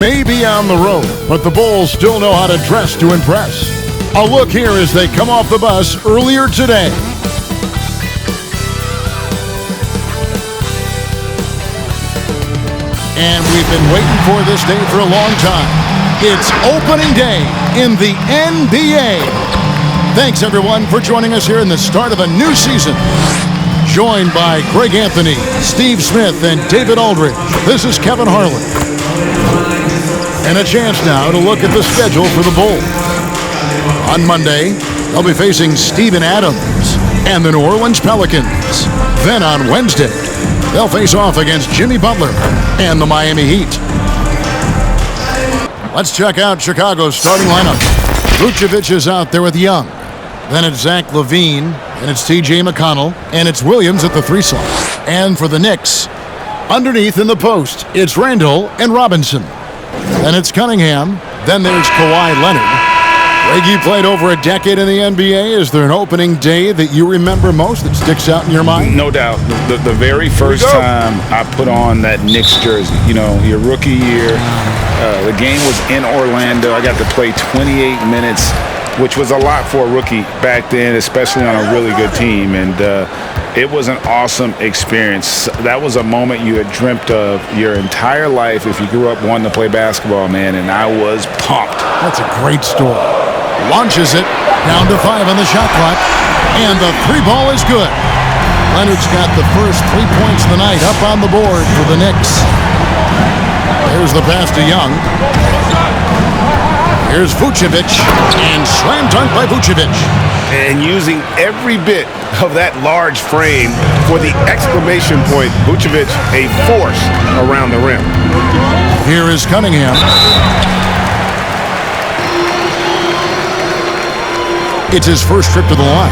May be on the road, but the Bulls still know how to dress to impress. A look here as they come off the bus earlier today. And we've been waiting for this day for a long time. It's opening day in the NBA. Thanks, everyone, for joining us here in the start of a new season. Joined by Greg Anthony, Steve Smith, and David Aldridge, this is Kevin Harlan. And a chance now to look at the schedule for the Bulls. On Monday, they'll be facing Steven Adams and the New Orleans Pelicans. Then on Wednesday, they'll face off against Jimmy Butler and the Miami Heat. Let's check out Chicago's starting lineup. Vucevic is out there with Young. Then it's Zach LaVine, and it's T.J. McConnell, and it's Williams at the 3 slot. And for the Knicks, underneath in the post, it's Randall and Robinson. Then it's Cunningham. Then there's Kawhi Leonard. Greg, you played over a decade in the NBA. Is there an opening day that you remember most that sticks out in your mind? No doubt. The very first time I put on that Knicks jersey, your rookie year, the game was in Orlando. I got to play 28 minutes, which was a lot for a rookie back then, especially on a really good team. And it was an awesome experience. That was a moment you had dreamt of your entire life if you grew up wanting to play basketball, man, and I was pumped. That's a great story. Launches it, down to 5 on the shot clock, and the 3 ball is good. Leonard's got the first 3 points of the night up on the board for the Knicks. There's the pass to Young. Here's Vucevic, and slam dunk by Vucevic. And using every bit of that large frame for the exclamation point, Vucevic, a force around the rim. Here is Cunningham. It's his first trip to the line.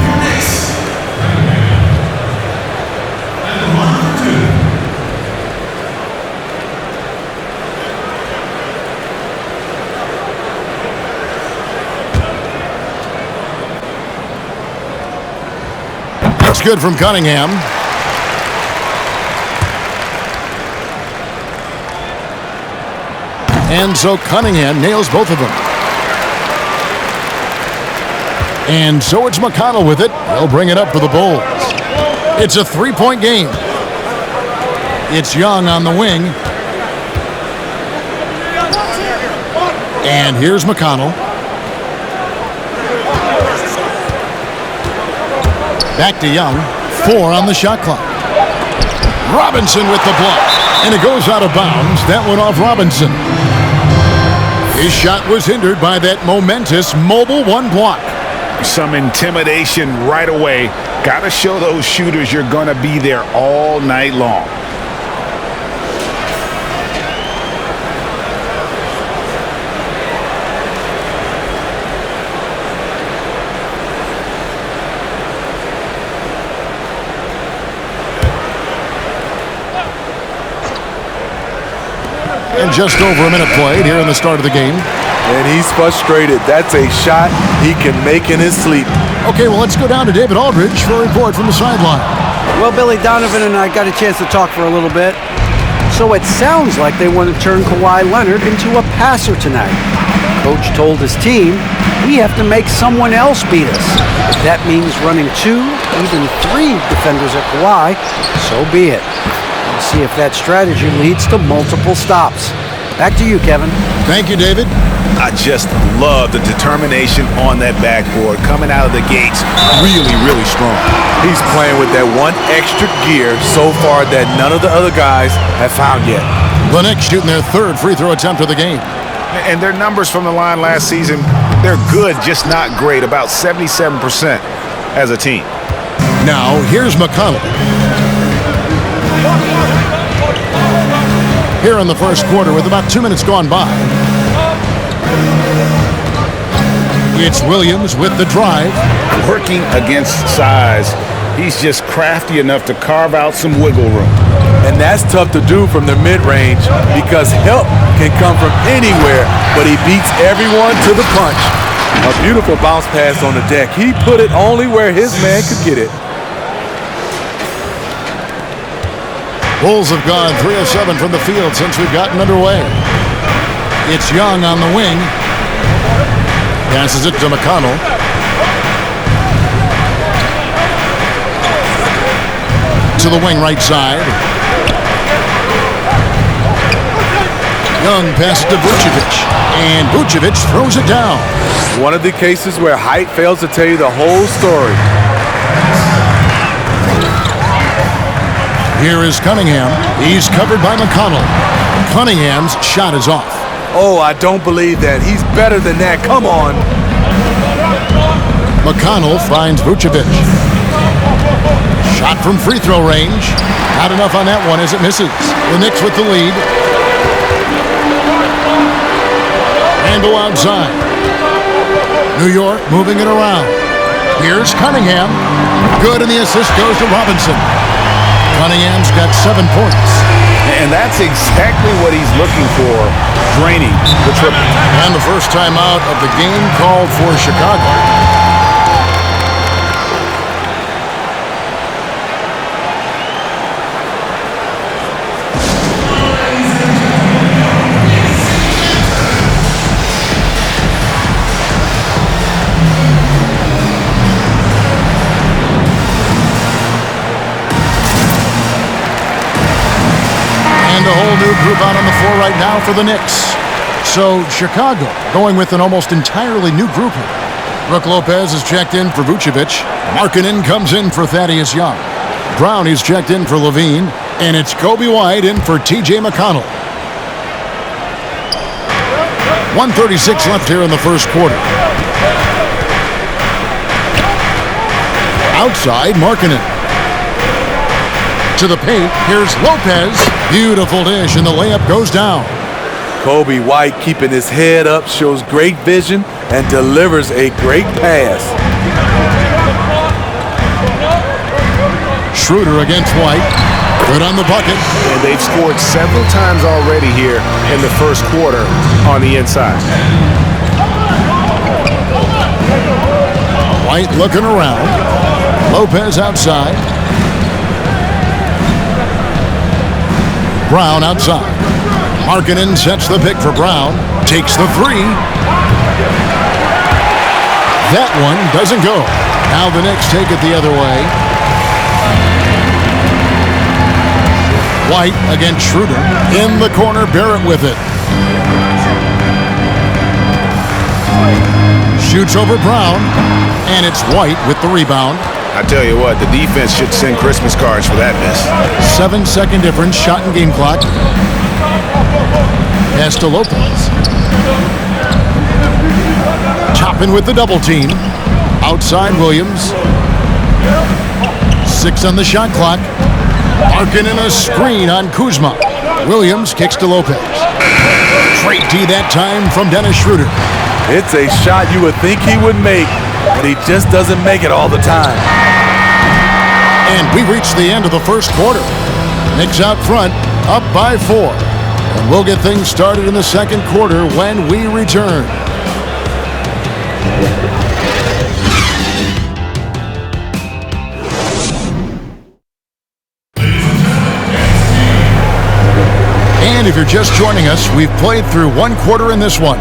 That's good from Cunningham. And so Cunningham nails both of them. And so it's McConnell with it. They'll bring it up for the Bulls. It's a 3-point game. It's Young on the wing. And here's McConnell. Back to Young. 4 on the shot clock. Robinson with the block. And it goes out of bounds. That went off Robinson. His shot was hindered by that momentous mobile 1 block. Some intimidation right away. Got to show those shooters you're going to be there all night long. And just over a minute played here in the start of the game. And he's frustrated. That's a shot he can make in his sleep. Okay, well, let's go down to David Aldridge for a report from the sideline. Well, Billy Donovan and I got a chance to talk for a little bit. So it sounds like they want to turn Kawhi Leonard into a passer tonight. Coach told his team, we have to make someone else beat us. If that means running 2, even 3 defenders at Kawhi, so be it. We'll see if that strategy leads to multiple stops. Back to you, Kevin. Thank you, David. I just love the determination on that backboard coming out of the gates really, really strong. He's playing with that 1 extra gear so far that none of the other guys have found yet. The Knicks shooting their 3rd free throw attempt of the game. And their numbers from the line last season, they're good, just not great. About 77% as a team. Now, here's McConnell. Here in the first quarter with about 2 minutes gone by. It's Williams with the drive. Working against size, he's just crafty enough to carve out some wiggle room. And that's tough to do from the mid-range because help can come from anywhere, but he beats everyone to the punch. A beautiful bounce pass on the deck. He put it only where his man could get it. Bulls have gone 3 of 7 from the field since we've gotten underway. It's Young on the wing. Passes it to McConnell. To the wing right side. Young passes to Vucevic. And Vucevic throws it down. One of the cases where height fails to tell you the whole story. Here is Cunningham. He's covered by McConnell. Cunningham's shot is off. Oh, I don't believe that. He's better than that. Come on. McConnell finds Vucevic. Shot from free throw range. Not enough on that one as it misses. The Knicks with the lead. Handle outside. New York moving it around. Here's Cunningham. Good, and the assist goes to Robinson. Cunningham's got 7 points. And that's exactly what he's looking for, draining the triple. And the first time out of the game called for Chicago. A whole new group out on the floor right now for the Knicks. So Chicago going with an almost entirely new group here. Brook Lopez is checked in for Vucevic. Markkanen comes in for Thaddeus Young. Brown is checked in for Levine. And it's Kobe White in for T.J. McConnell. 1:36 left here in the first quarter. Outside, Markkanen. To the paint, here's Lopez. Beautiful dish, and the layup goes down. Kobe White keeping his head up, shows great vision, and delivers a great pass. Schroeder against White. Good on the bucket. And they've scored several times already here in the first quarter on the inside. White looking around. Lopez outside. Brown outside. Markkanen sets the pick for Brown. Takes the three. That one doesn't go. Now the Knicks take it the other way. White against Schroeder. In the corner, Barrett with it. Shoots over Brown. And it's White with the rebound. I tell you what, the defense should send Christmas cards for that miss. 7-second difference, shot and game clock. Pass to Lopez. Toppin with the double team. Outside Williams. 6 on the shot clock. Markkanen a screen on Kuzma. Williams kicks to Lopez. Great D that time from Dennis Schroeder. It's a shot you would think he would make, but he just doesn't make it all the time. And we reach the end of the first quarter. Knicks out front, up by 4. And we'll get things started in the second quarter when we return. And if you're just joining us, we've played through one quarter in this one.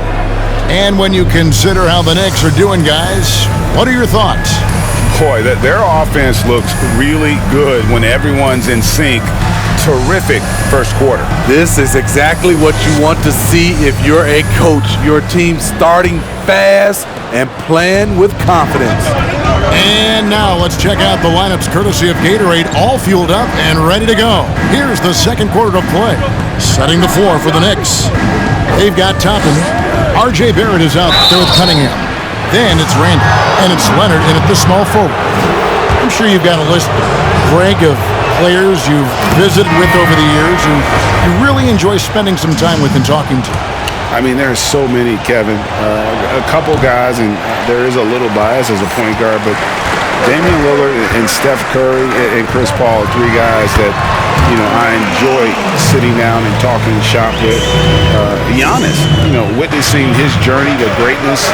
And when you consider how the Knicks are doing, guys, what are your thoughts? Boy, their offense looks really good when everyone's in sync. Terrific first quarter. This is exactly what you want to see if you're a coach. Your team starting fast and playing with confidence. And now let's check out the lineups courtesy of Gatorade, all fueled up and ready to go. Here's the second quarter of play. Setting the floor for the Knicks. They've got Toppin. R.J. Barrett is out there with Cunningham. Then it's Randall, and it's Leonard in at the small forward. I'm sure you've got a list, Greg, of players you've visited with over the years who you really enjoy spending some time with and talking to. I mean, there's so many, Kevin. A couple guys, and there is a little bias as a point guard, but Damian Lillard and Steph Curry and Chris Paul are 3 guys that I enjoy sitting down and talking shop with Giannis, witnessing his journey to greatness.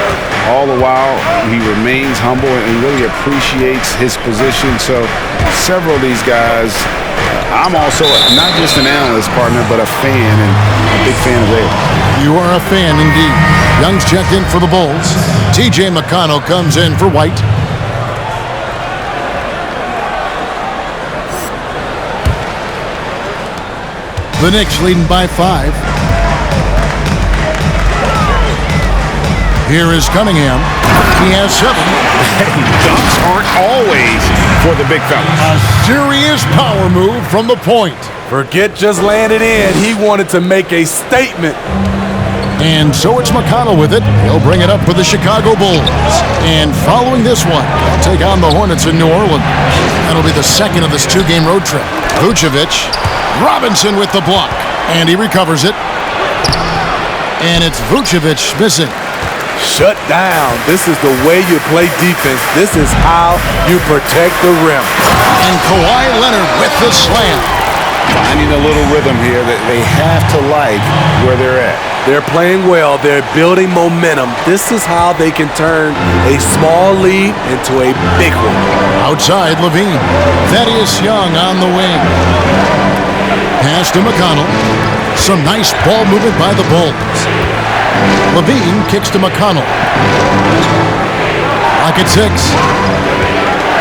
All the while, he remains humble and really appreciates his position. So several of these guys, I'm also not just an analyst partner, but a fan, and a big fan of theirs. You are a fan indeed. Young's checked in for the Bulls. T.J. McConnell comes in for White. The Knicks leading by 5. Here is Cunningham. He has 7. Dunks aren't always for the big fellas. A serious power move from the point. Forget just laying it in. He wanted to make a statement. And so it's McConnell with it. He'll bring it up for the Chicago Bulls. And following this one, they'll take on the Hornets in New Orleans. That'll be the second of this 2-game road trip. Vucevic, Robinson with the block. And he recovers it. And it's Vucevic missing. Shut down. This is the way you play defense. This is how you protect the rim. And Kawhi Leonard with the slam. Finding a little rhythm here that they have to like where they're at. They're playing well. They're building momentum. This is how they can turn a small lead into a big one. Outside, Levine. Thaddeus Young on the wing. Pass to McConnell. Some nice ball movement by the Bulls. Levine kicks to McConnell. Lock at 6.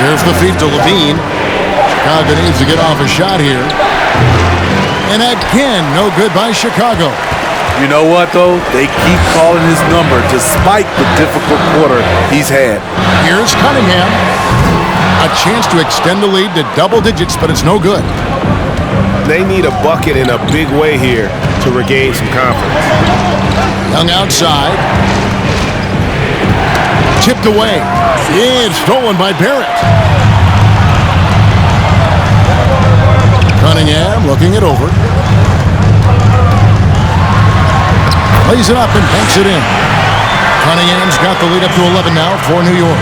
Here's the feed to Levine. Chicago needs to get off a shot here. And again, no good by Chicago. You know what, though? They keep calling his number despite the difficult quarter he's had. Here's Cunningham. A chance to extend the lead to double digits, but it's no good. They need a bucket in a big way here to regain some confidence. Young outside. Tipped away. And stolen by Barrett. Cunningham looking it over. Lays it up and banks it in. Cunningham's got the lead up to 11 now for New York.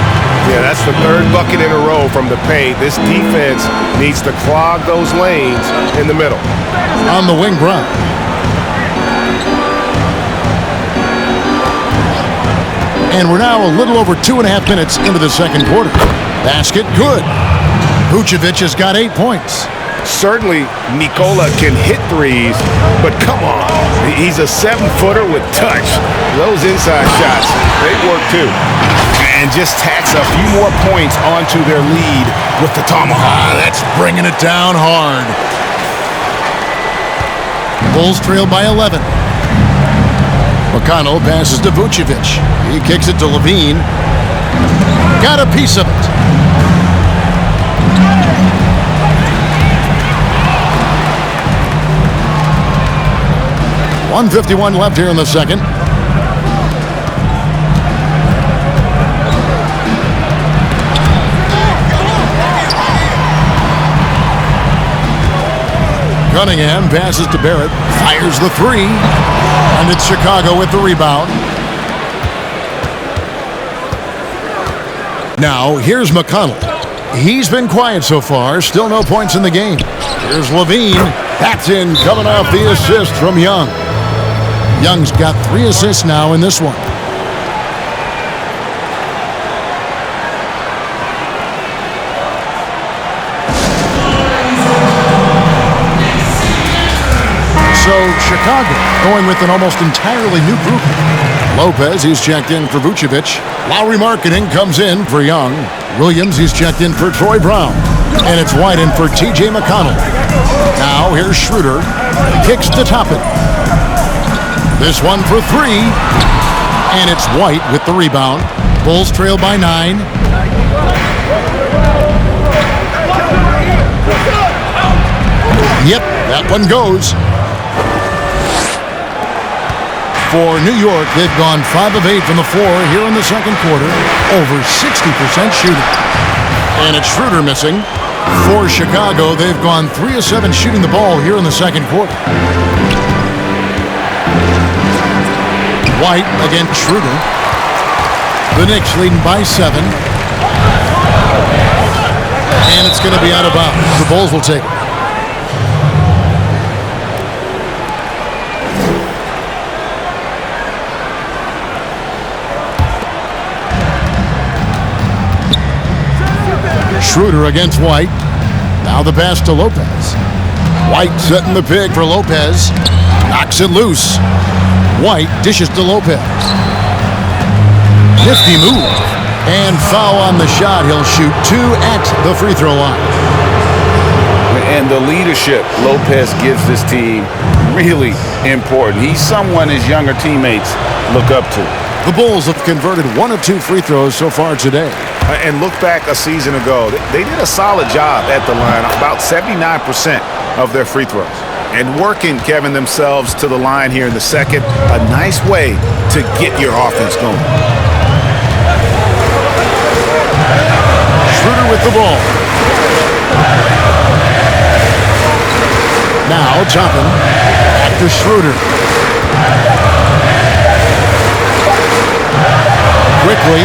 Yeah, that's the third bucket in a row from the paint. This defense needs to clog those lanes in the middle. On the wing, Brown. And we're now a little over 2.5 minutes into the second quarter. Basket good. Vucevic has got 8 points. Certainly, Nikola can hit threes, but come on. He's a 7-footer with touch. Those inside shots, they work too. And just tacks a few more points onto their lead with the tomahawk. That's bringing it down hard. Bulls trail by 11. McConnell passes to Vucevic. He kicks it to Levine. Got a piece of it. .151 left here in the second. Cunningham passes to Barrett. Fires the 3. And it's Chicago with the rebound. Now, here's McConnell. He's been quiet so far. Still no points in the game. Here's Levine. That's in, coming off the assist from Young. Young's got 3 assists now in this one. So Chicago going with an almost entirely new group. Lopez, he's checked in for Vucevic. Lowry Marketing comes in for Young. Williams, he's checked in for Troy Brown. And it's White in for T.J. McConnell. Now here's Schroeder. Kicks to top it. This one for 3. And it's White with the rebound. Bulls trail by 9. Yep, that one goes. For New York, they've gone 5 of 8 from the floor here in the second quarter. Over 60% shooting. And it's Schroeder missing. For Chicago, they've gone 3 of 7 shooting the ball here in the second quarter. White against Schroeder. The Knicks leading by 7. And it's going to be out of bounds. The Bulls will take it. Schroeder against White. Now the pass to Lopez. White setting the pick for Lopez. Knocks it loose. White dishes to Lopez. Nifty move. And foul on the shot. He'll shoot 2 at the free throw line. And the leadership Lopez gives this team really important. He's someone his younger teammates look up to. The Bulls have converted 1 of 2 free throws so far today. And look back a season ago. They did a solid job at the line, about 79% of their free throws. And working, Kevin, themselves to the line here in the second, a nice way to get your offense going. Schroeder with the ball. Now Toppin back to Schroeder. Quickly.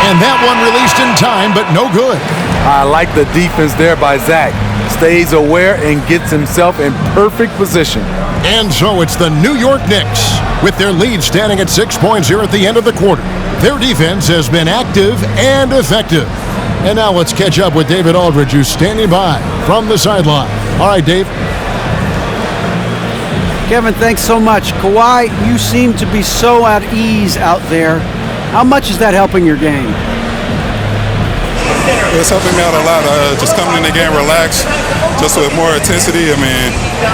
And that one released in time, but no good. I like the defense there by Zach. Stays aware and gets himself in perfect position. And so it's the New York Knicks with their lead standing at 6 points here at the end of the quarter. Their defense has been active and effective. And now let's catch up with David Aldridge, who's standing by from the sideline. All right, Dave. Kevin, thanks so much. Kawhi, you seem to be so at ease out there. How much is that helping your game? It's helping me out a lot. Just coming in the game relaxed, just with more intensity. I mean,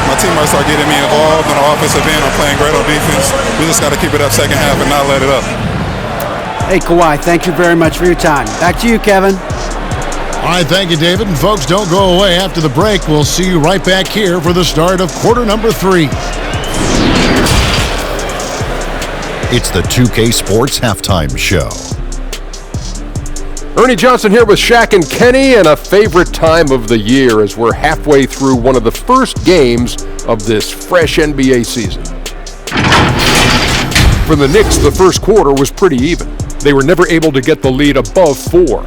my teammates are getting me involved on the offensive end. I'm playing great on defense. We just got to keep it up second half and not let it up. Hey, Kawhi, thank you very much for your time. Back to you, Kevin. All right, thank you, David. And folks, don't go away. After the break, we'll see you right back here for the start of quarter number 3. It's the 2K Sports Halftime Show. Ernie Johnson here with Shaq and Kenny, and a favorite time of the year as we're halfway through one of the first games of this fresh NBA season. For the Knicks, the first quarter was pretty even. They were never able to get the lead above 4.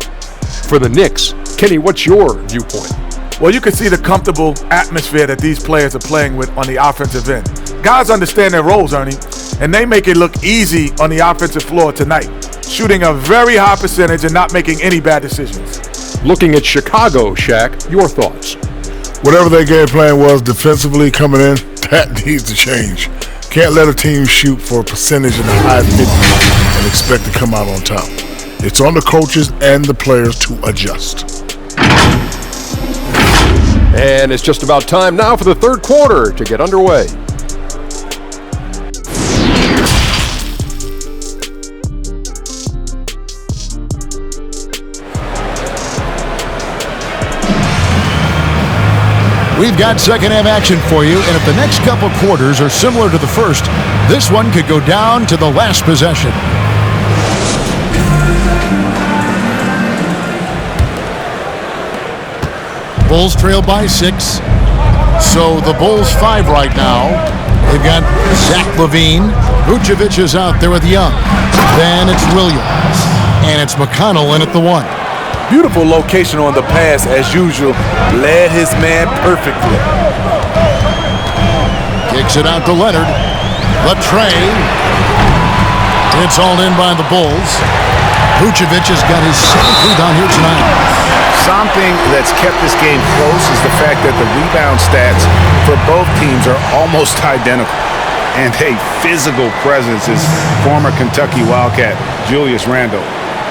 For the Knicks, Kenny, what's your viewpoint? Well, you can see the comfortable atmosphere that these players are playing with on the offensive end. Guys understand their roles, Ernie, and they make it look easy on the offensive floor tonight, shooting a very high percentage and not making any bad decisions. Looking at Chicago, Shaq, your thoughts? Whatever their game plan was defensively coming in, that needs to change. Can't let a team shoot for a percentage in the high 50s and expect to come out on top. It's on the coaches and the players to adjust. And it's just about time now for the third quarter to get underway. We've got second half action for you, and if the next couple quarters are similar to the first, this one could go down to the last possession. Bulls trail by 6. So the Bulls 5 right now. They've got Zach LaVine. Vucevic is out there with Young. Then it's Williams. And it's McConnell in at the 1. Beautiful location on the pass as usual. Led his man perfectly. Kicks it out to Leonard. Latrey. It's all in by the Bulls. Vucevic has got his 7th rebound here tonight. Something that's kept this game close is the fact that the rebound stats for both teams are almost identical. And a physical presence is former Kentucky Wildcat Julius Randle.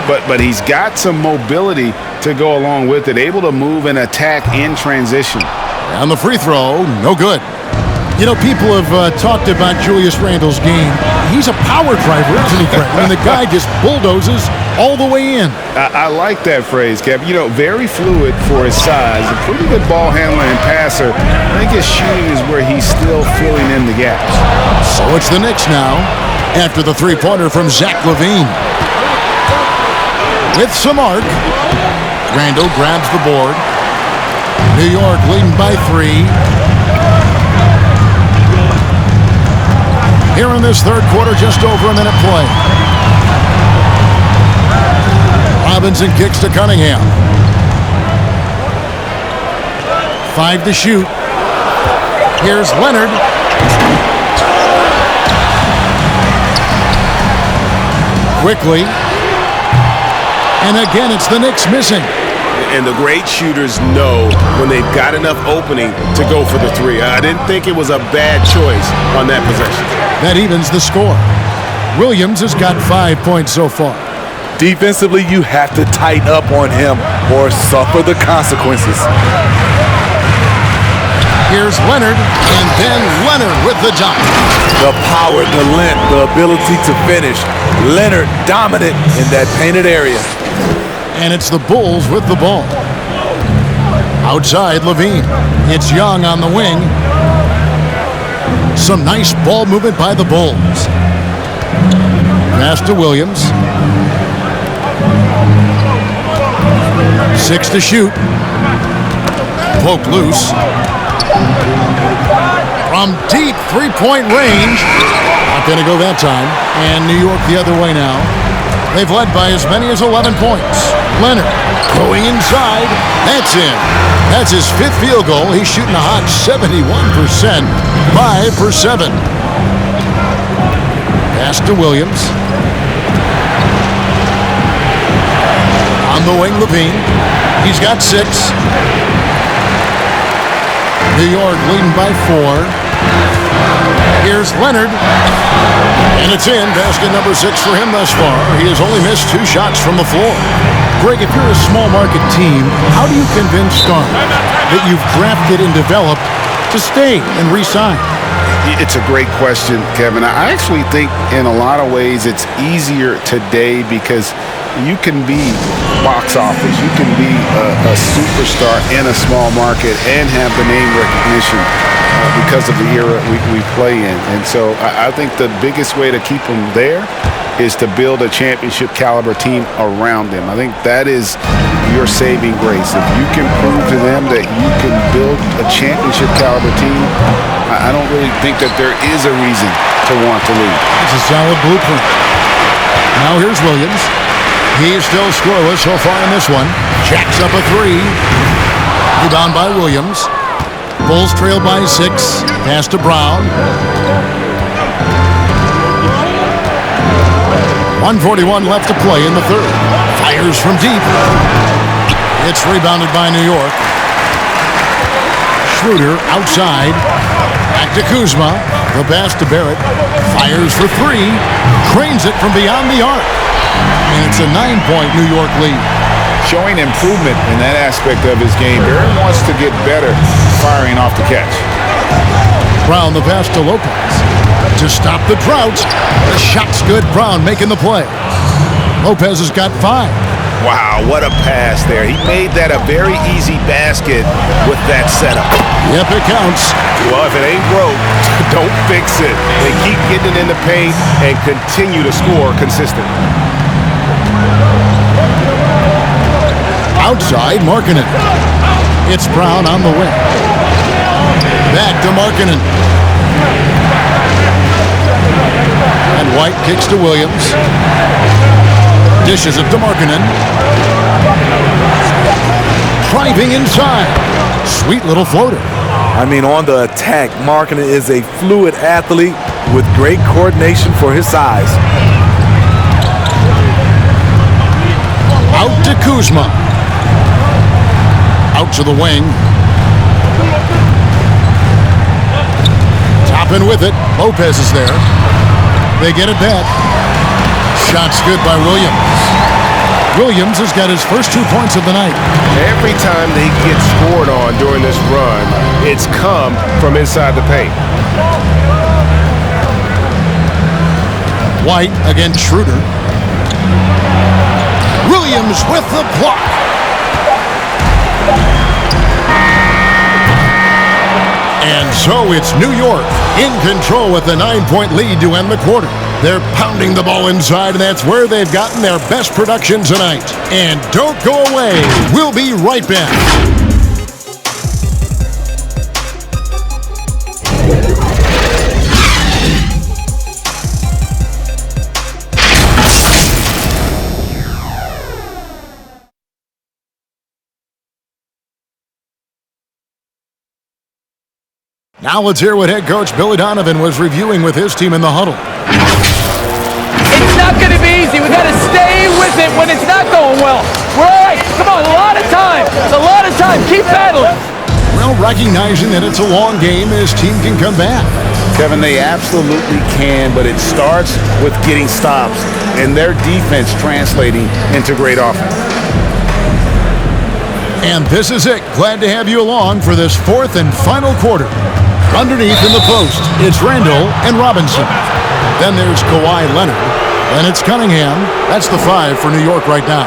But he's got some mobility to go along with it, able to move and attack in transition. And the free throw, no good. You know, people have talked about Julius Randle's game. He's a power driver, isn't he, Craig? I mean, the guy just bulldozes all the way in. I like that phrase, Kev. You know, very fluid for his size. A pretty good ball handler and passer. I think his shooting is where he's still filling in the gaps. So it's the Knicks now after the three-pointer from Zach LaVine. With some arc, Randle grabs the board. New York leading by 3. Here in this third quarter, just over a minute play. Robinson kicks to Cunningham. 5 to shoot. Here's Leonard. Quickly. And again, it's the Knicks missing. And the great shooters know when they've got enough opening to go for the three. I didn't think it was a bad choice on that possession. That evens the score. Williams has got 5 points so far. Defensively, you have to tighten up on him or suffer the consequences. Here's Leonard, and then Leonard with the dunk. The power, the length, the ability to finish. Leonard dominant in that painted area. And it's the Bulls with the ball. Outside, Levine. It's Young on the wing. Some nice ball movement by the Bulls. Pass to Williams. 6 to shoot. Poked loose. From deep three-point range. Not going to go that time. And New York the other way now. They've led by as many as 11 points. Leonard going inside. That's in. That's his 5th field goal. He's shooting a hot 71%. 5 for 7. Pass to Williams. On the wing, Levine. He's got 6. New York leading by 4. Here's Leonard. And it's in. Basket number 6 for him thus far. He has only missed 2 shots from the floor. Greg, if you're a small market team, how do you convince stars that you've drafted and developed to stay and re-sign? It's a great question, Kevin. I actually think in a lot of ways it's easier today because you can be box office. You can be a superstar in a small market and have the name recognition because of the era we play in. And so I think the biggest way to keep them there is to build a championship caliber team around them. I think that is your saving grace. If you can prove to them that you can build a championship caliber team, I don't really think that there is a reason to want to leave. It's a solid blueprint. Now here's Williams. He's still scoreless so far in this one. Jacks up a 3. Rebound by Williams. Bulls trail by 6. Pass to Brown. 1:41 left to play in the third. Fires from deep. It's rebounded by New York. Schroeder outside. Back to Kuzma. The pass to Barrett. Fires for 3. Cranes it from beyond the arc. And it's a 9-point New York lead. Showing improvement in that aspect of his game. Barrett wants to get better firing off the catch. Brown the pass to Lopez. To stop the drought. The shot's good. Brown making the play. Lopez has got 5. Wow, what a pass there. He made that a very easy basket with that setup. Yep, it counts. Well, if it ain't broke, don't fix it. They keep getting it in the paint and continue to score consistently. Outside, Markkanen. It's Brown on the wing. Back to Markkanen. And White kicks to Williams. Dishes it to Markkanen. Driving inside. Sweet little floater. I mean, on the attack, Markkanen is a fluid athlete with great coordination for his size. Out to Kuzma. Out to the wing. Toppin with it. Lopez is there. They get it back. Shot's good by Williams. Williams has got his first 2 points of the night. Every time they get scored on during this run, it's come from inside the paint. White against Schroeder. Williams with the block. And so it's New York in control with a 9-point lead to end the quarter. They're pounding the ball inside, and that's where they've gotten their best production tonight. And don't go away. We'll be right back. Now let's hear what head coach Billy Donovan was reviewing with his team in the huddle. It's not going to be easy. We got to stay with it when it's not going well. We're all right. Come on, a lot of time. It's a lot of time. Keep battling. Well, recognizing that it's a long game, his team can come back. Kevin, they absolutely can, but it starts with getting stops and their defense translating into great offense. And this is it. Glad to have you along for this fourth and final quarter. Underneath in the post, it's Randall and Robinson. Then there's Kawhi Leonard. And it's Cunningham. That's the 5 for New York right now.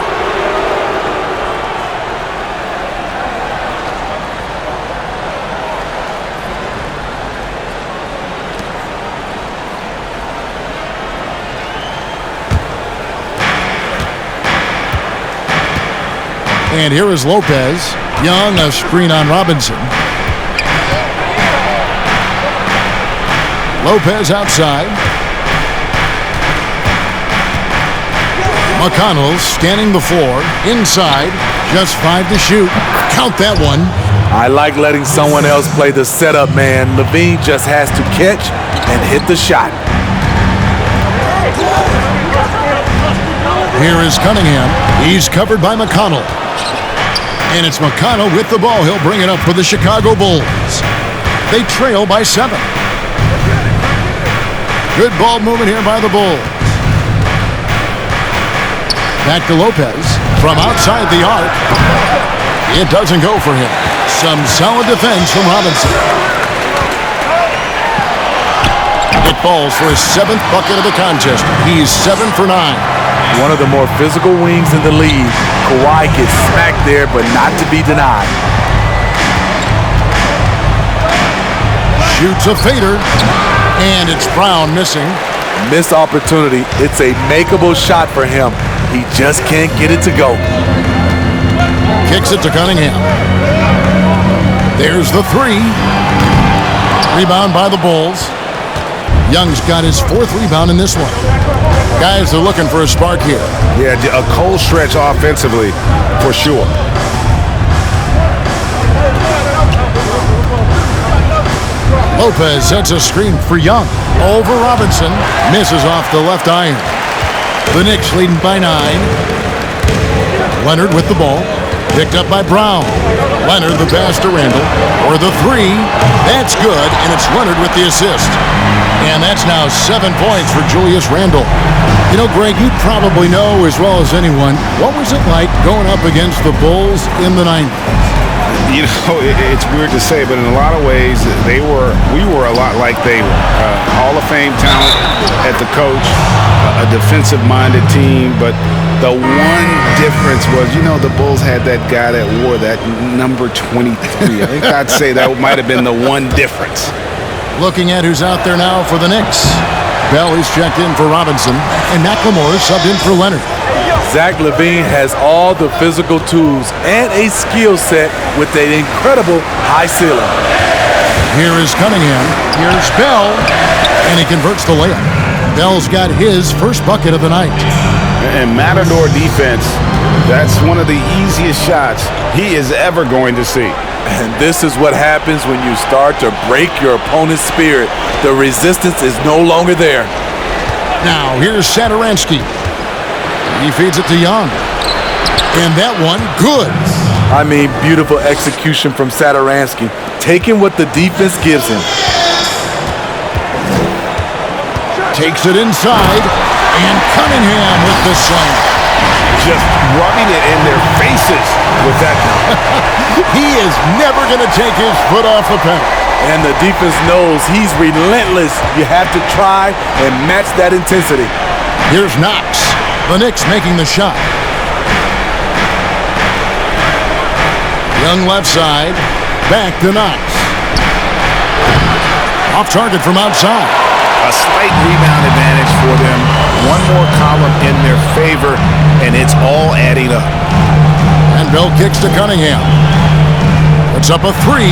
And here is Lopez. Young, a screen on Robinson. Lopez outside. McConnell scanning the floor. Inside. Just 5 to shoot. Count that one. I like letting someone else play the setup, man. Levine just has to catch and hit the shot. Here is Cunningham. He's covered by McConnell. And it's McConnell with the ball. He'll bring it up for the Chicago Bulls. They trail by 7. Good ball movement here by the Bulls. Back to Lopez from outside the arc. It doesn't go for him. Some solid defense from Robinson. It falls for his 7th bucket of the contest. He's 7 for 9. One of the more physical wings in the league. Kawhi gets smacked there, but not to be denied. Shoots a fader, and it's Brown missing. Missed opportunity. It's a makeable shot for him. He just can't get it to go. Kicks it to Cunningham. There's the 3. Rebound by the Bulls. Young's got his 4th rebound in this one. Guys are looking for a spark here. Yeah, a cold stretch offensively, for sure. Lopez sets a screen for Young. Over Robinson. Misses off the left iron. The Knicks leading by 9. Leonard with the ball. Picked up by Brown. Leonard the pass to Randall. For the 3. That's good, and it's Leonard with the assist. And that's now 7 points for Julius Randle. You know, Greg, you probably know as well as anyone, what was it like going up against the Bulls in the 90s? You know, it's weird to say, but in a lot of ways, we were a lot like they were. Hall of Fame talent at the coach, a defensive-minded team, but the one difference was, you know, the Bulls had that guy that wore that number 23. I think I'd say that might have been the one difference. Looking at who's out there now for the Knicks. Bell is checked in for Robinson, and McLemore subbed in for Leonard. Zach LaVine has all the physical tools and a skill set with an incredible high ceiling. Here is Cunningham. Here's Bell, and he converts the layup. Bell's got his first bucket of the night. And Matador defense, that's one of the easiest shots he is ever going to see. And this is what happens when you start to break your opponent's spirit. The resistance is no longer there. Now, here's Satoransky. He feeds it to Young. And that one, good. I mean, beautiful execution from Satoransky, taking what the defense gives him. Takes it inside, and Cunningham with the slam. Just rubbing it in their faces with that. He is never going to take his foot off the pedal. And the defense knows he's relentless. You have to try and match that intensity. Here's Knox. The Knicks making the shot. Young left side. Back to Knox. Off target from outside. A slight rebound advantage for them. One more column in their favor, and it's all adding up. And Bell kicks to Cunningham. Puts up a 3.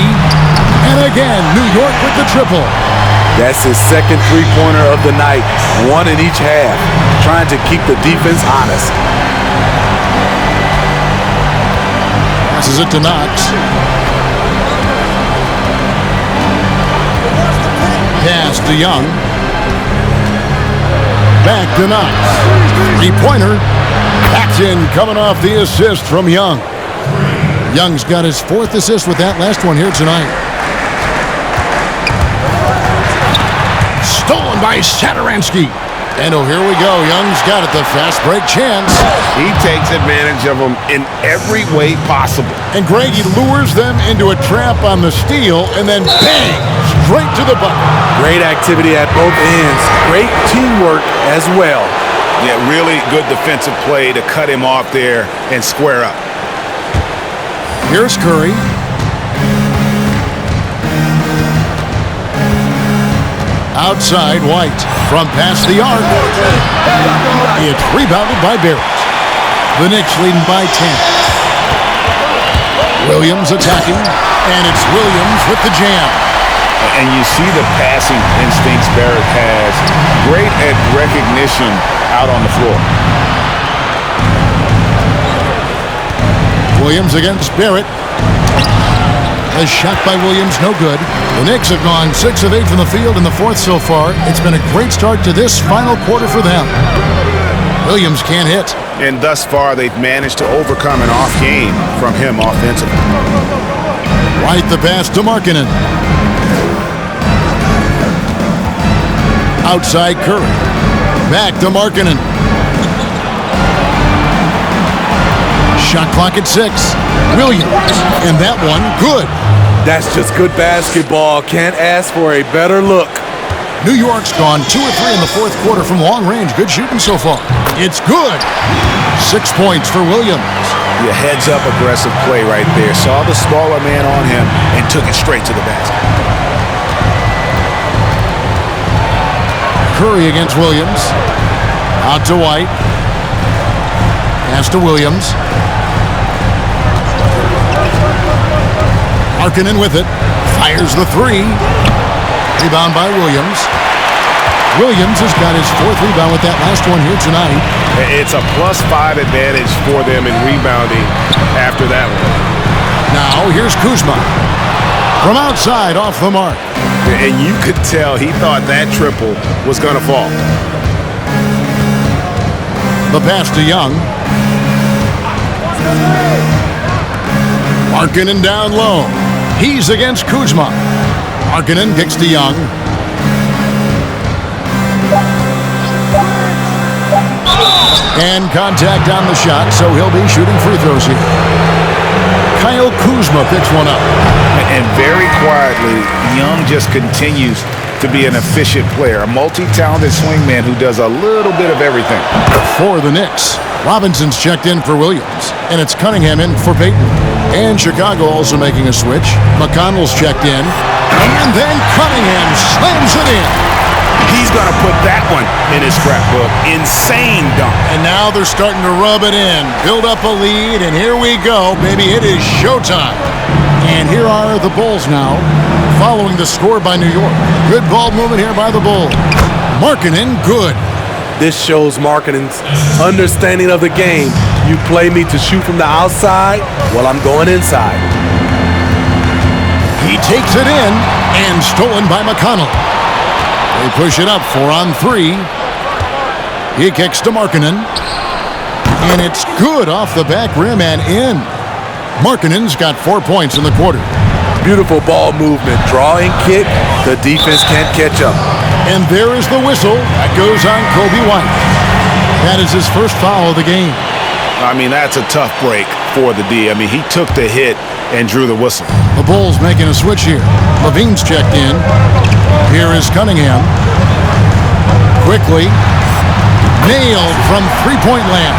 And again, New York with the triple. That's his second three-pointer of the night. One in each half. Trying to keep the defense honest. Passes it to Knox. Pass to Young. Back to Knox. Three-pointer. Paxton coming off the assist from Young. Young's got his 4th assist with that last one here tonight. Stolen by Satoransky. And here we go. Young's got it, the fast break chance. He takes advantage of them in every way possible. And Greg, he lures them into a trap on the steal, and then bang, straight to the bucket. Great activity at both ends. Great teamwork as well. Yeah, really good defensive play to cut him off there and square up. Here's Curry. Outside, White from past the arc. It's rebounded by Barrett. The Knicks leading by 10. Williams attacking, and it's Williams with the jam. And you see the passing instincts Barrett has. Great at recognition out on the floor. Williams against Barrett. A shot by Williams, no good. The Knicks have gone 6 of 8 from the field in the 4th so far. It's been a great start to this final quarter for them. Williams can't hit. And thus far, they've managed to overcome an off game from him offensively. White the pass to Markkanen. Outside Curry. Back to Markkanen. Shot clock at 6. Williams. And that one, good. That's just good basketball. Can't ask for a better look. New York's gone 2 of 3 in the 4th quarter from long range. Good shooting so far. It's good. 6 points for Williams. The heads-up aggressive play right there. Saw the smaller man on him and took it straight to the basket. Curry against Williams. Out to White. Pass to Williams. Markkanen with it. Fires the 3. Rebound by Williams. Williams has got his 4th rebound with that last one here tonight. It's a +5 advantage for them in rebounding after that one. Now here's Kuzma. From outside, off the mark. And you could tell he thought that triple was going to fall. The pass to Young. Markkanen down low. He's against Kuzma. Markkanen kicks to Young. And contact on the shot, so he'll be shooting free throws here. Kyle Kuzma picks one up. And very quietly, Young just continues to be an efficient player, a multi-talented swingman who does a little bit of everything. For the Knicks, Robinson's checked in for Williams, and it's Cunningham in for Payton. And Chicago also making a switch. McConnell's checked in, and then Cunningham slams it in. He's going to put that one in his scrapbook. Insane dunk. And now they're starting to rub it in, build up a lead, and here we go, baby. It is showtime. And here are the Bulls now, following the score by New York. Good ball movement here by the Bulls. Markkanen, good. This shows Markkanen's understanding of the game. You play me to shoot from the outside, well, I'm going inside. He takes it in, and stolen by McConnell. They push it up 4-on-3. He kicks to Markkanen. And it's good off the back rim and in. Markkanen's got 4 points in the quarter. Beautiful ball movement. Draw and kick. The defense can't catch up. And there is the whistle. That goes on Kobe White. That is his first foul of the game. I mean, that's a tough break for the D. I mean, he took the hit and drew the whistle. The Bulls making a switch here. Levine's checked in. Here is Cunningham. Quickly. Nailed from three-point land.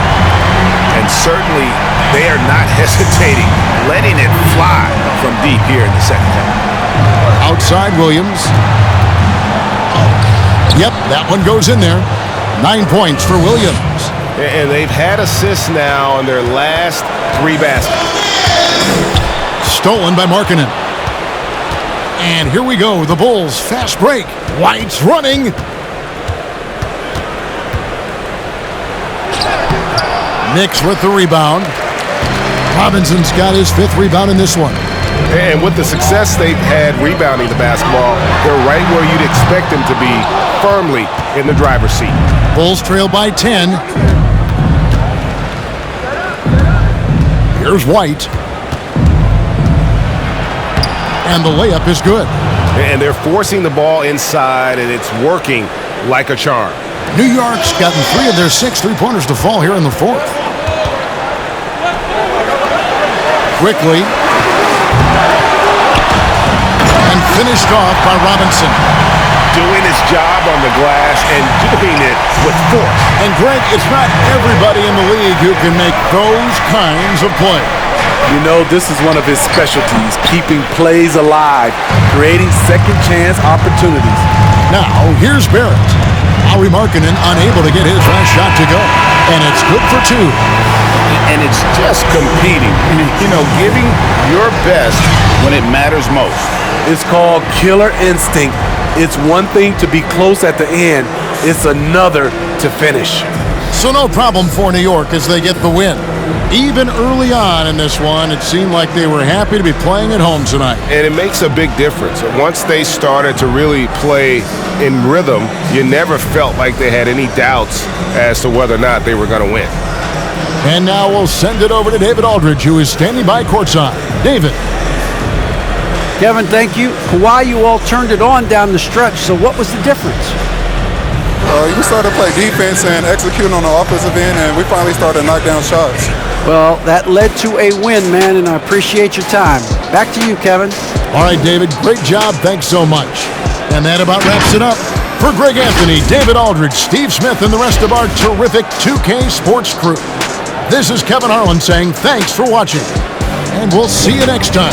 And certainly they are not hesitating, letting it fly from deep here in the second half. Outside Williams. Yep, that one goes in there. 9 points for Williams. And they've had assists now in their last 3 baskets. Stolen by Markkanen. And here we go, the Bulls fast break. White's running. Knicks with the rebound. Robinson's got his 5th rebound in this one. And with the success they've had rebounding the basketball, they're right where you'd expect them to be, firmly in the driver's seat. Bulls trail by 10. Here's White. And the layup is good. And they're forcing the ball inside, and it's working like a charm. New York's gotten 3 of their 6 3-pointers to fall here in the 4th. Quickly. And finished off by Robinson. Doing his job on the glass and doing it with force. And Greg, it's not everybody in the league who can make those kinds of plays. You know, this is one of his specialties, keeping plays alive, creating second chance opportunities. Now, here's Barrett. Lauri Markkanen unable to get his last shot to go. And it's good for 2. And it's just competing. You know, giving your best when it matters most. It's called killer instinct. It's one thing to be close at the end. It's another to finish. So no problem for New York as they get the win. Even early on in this one, it seemed like they were happy to be playing at home tonight. And it makes a big difference. Once they started to really play in rhythm, you never felt like they had any doubts as to whether or not they were going to win. And now we'll send it over to David Aldridge, who is standing by courtside. David. Kevin, thank you. Kawhi, you all turned it on down the stretch, so what was the difference? You started to play defense and execute on the offensive end, and we finally started to knock down shots. Well, that led to a win, man, and I appreciate your time. Back to you, Kevin. All right, David, great job. Thanks so much. And that about wraps it up. For Greg Anthony, David Aldridge, Steve Smith, and the rest of our terrific 2K Sports crew, this is Kevin Harlan saying thanks for watching, and we'll see you next time.